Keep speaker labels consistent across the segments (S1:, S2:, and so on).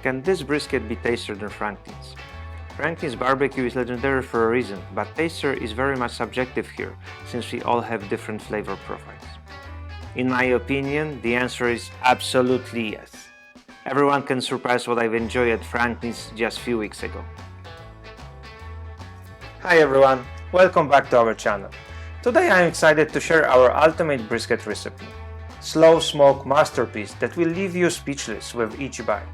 S1: Can this brisket be tastier than Franklin's? Franklin's barbecue is legendary for a reason, but taster is very much subjective here, since we all have different flavor profiles. In my opinion, the answer is absolutely yes. Everyone can surpass what I've enjoyed at Franklin's just a few weeks ago. Hi everyone, welcome back to our channel. Today I'm excited to share our ultimate brisket recipe. Slow smoke masterpiece that will leave you speechless with each bite.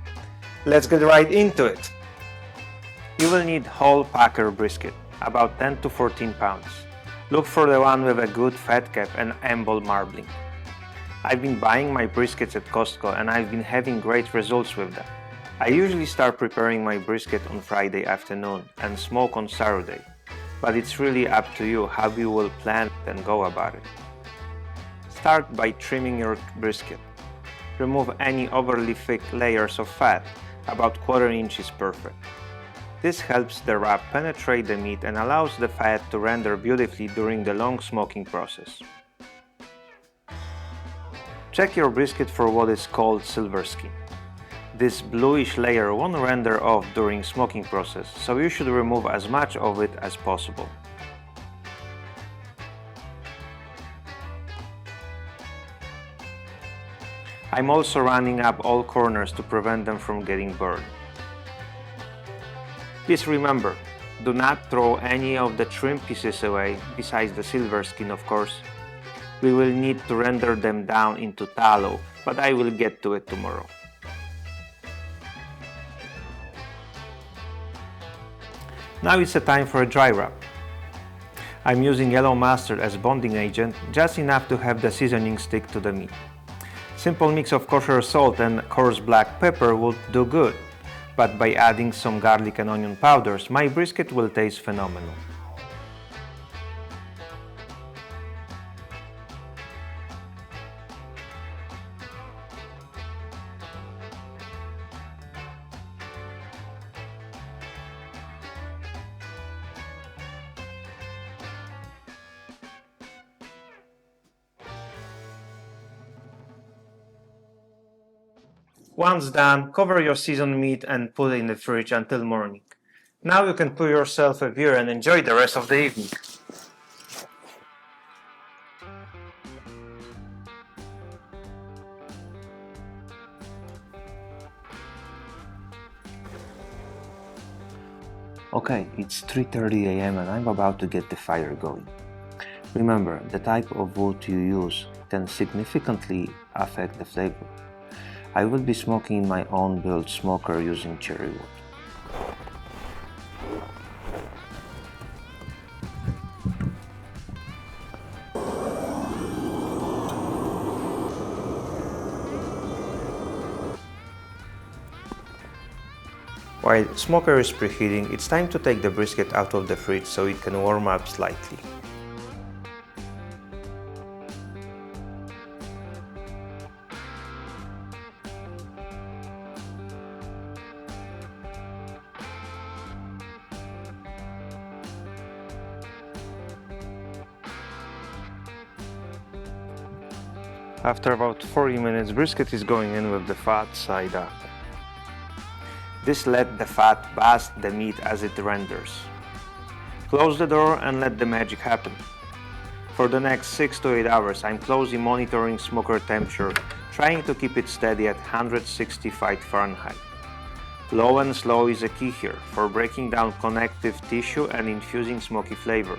S1: Let's get right into it. You will need whole packer brisket, about 10 to 14 pounds. Look for the one with a good fat cap and ample marbling. I've been buying my briskets at Costco and I've been having great results with them. I usually start preparing my brisket on Friday afternoon and smoke on Saturday, but it's really up to you how you will plan and go about it. Start by trimming your brisket. Remove any overly thick layers of fat, about 1/4 inch is perfect. This helps the wrap penetrate the meat and allows the fat to render beautifully during the long smoking process. Check your brisket for what is called silver skin. This bluish layer won't render off during smoking process, so you should remove as much of it as possible. I'm also running up all corners to prevent them from getting burned. Please remember, do not throw any of the trim pieces away, besides the silver skin of course. We will need to render them down into tallow, but I will get to it tomorrow. Now it's the time for a dry wrap. I'm using yellow mustard as bonding agent, just enough to have the seasoning stick to the meat. Simple mix of kosher salt and coarse black pepper would do good, but by adding some garlic and onion powders, my brisket will taste phenomenal. Once done, cover your seasoned meat and put it in the fridge until morning. Now you can pour yourself a beer and enjoy the rest of the evening. Okay, it's 3:30 a.m. and I'm about to get the fire going. Remember, the type of wood you use can significantly affect the flavor. I will be smoking in my own built smoker using cherry wood. While smoker is preheating, it's time to take the brisket out of the fridge so it can warm up slightly. After about 40 minutes, brisket is going in with the fat side up. This let the fat bask the meat as it renders. Close the door and let the magic happen. For the next 6 to 8 hours, I'm closely monitoring smoker temperature, trying to keep it steady at 165 Fahrenheit. Low and slow is a key here for breaking down connective tissue and infusing smoky flavor.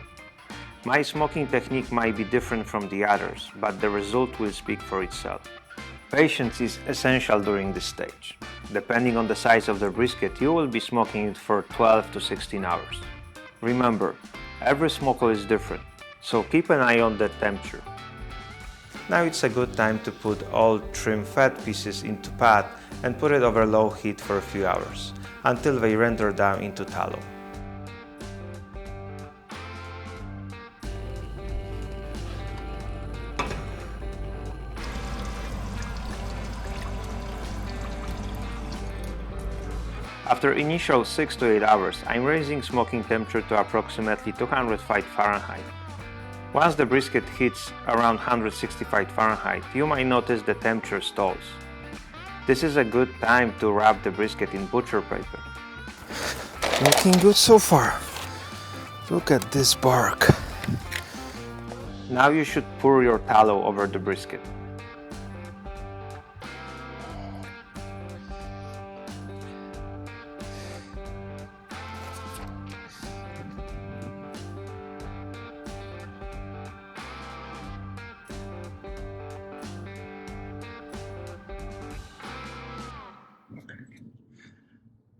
S1: My smoking technique might be different from the others, but the result will speak for itself. Patience is essential during this stage. Depending on the size of the brisket, you will be smoking it for 12 to 16 hours. Remember, every smoker is different, so keep an eye on the temperature. Now it's a good time to put all trim fat pieces into pot and put it over low heat for a few hours, until they render down into tallow. After initial 6 to 8 hours, I'm raising smoking temperature to approximately 205 Fahrenheit. Once the brisket hits around 165 Fahrenheit, you might notice the temperature stalls. This is a good time to wrap the brisket in butcher paper.
S2: Looking good so far. Look at this bark.
S1: Now you should pour your tallow over the brisket.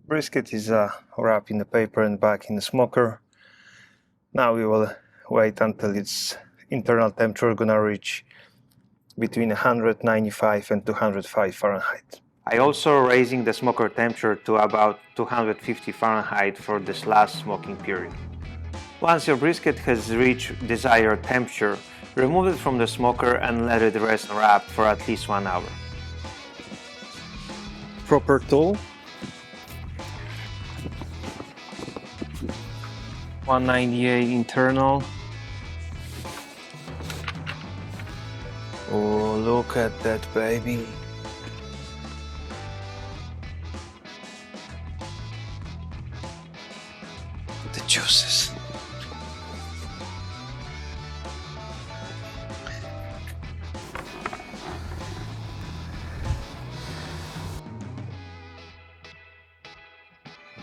S2: Brisket is wrapped in the paper and back in the smoker. Now we will wait until its internal temperature gonna reach between 195 and 205 Fahrenheit.
S1: I also raising the smoker temperature to about 250 Fahrenheit for this last smoking period. Once your brisket has reached desired temperature, remove it from the smoker and let it rest wrapped for at least 1 hour.
S2: Proper tool. 198 internal. Oh, look at that baby. The juices.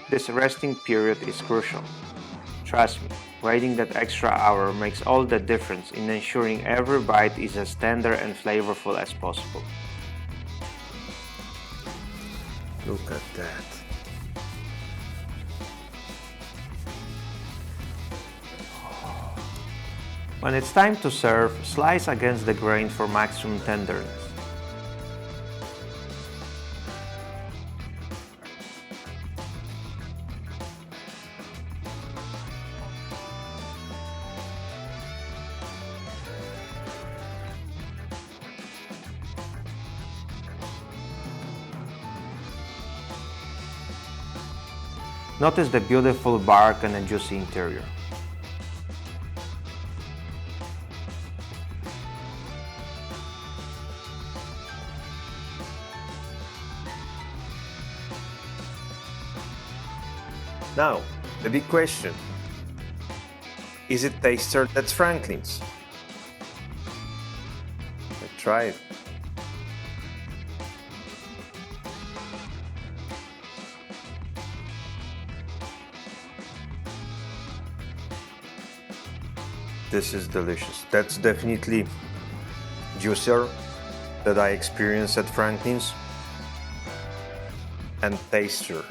S1: This resting period is crucial. Trust me, waiting that extra hour makes all the difference in ensuring every bite is as tender and flavorful as possible.
S2: Look at that.
S1: When it's time to serve, slice against the grain for maximum tenderness. Notice the beautiful bark and a juicy interior.
S2: Now, the big question. Is it tastier than Franklin's? Let's try it. This is delicious. That's definitely juicier that I experienced at Franklin's and tastier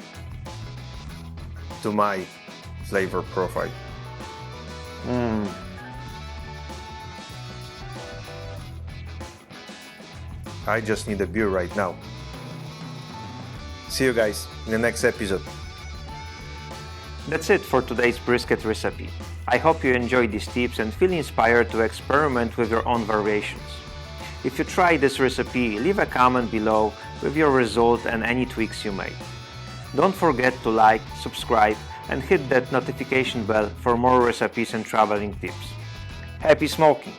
S2: to my flavor profile. I just need a beer right now. See you guys in the next episode.
S1: That's it for today's brisket recipe. I hope you enjoyed these tips and feel inspired to experiment with your own variations. If you tried this recipe, leave a comment below with your result and any tweaks you made. Don't forget to like, subscribe, and hit that notification bell for more recipes and traveling tips. Happy smoking!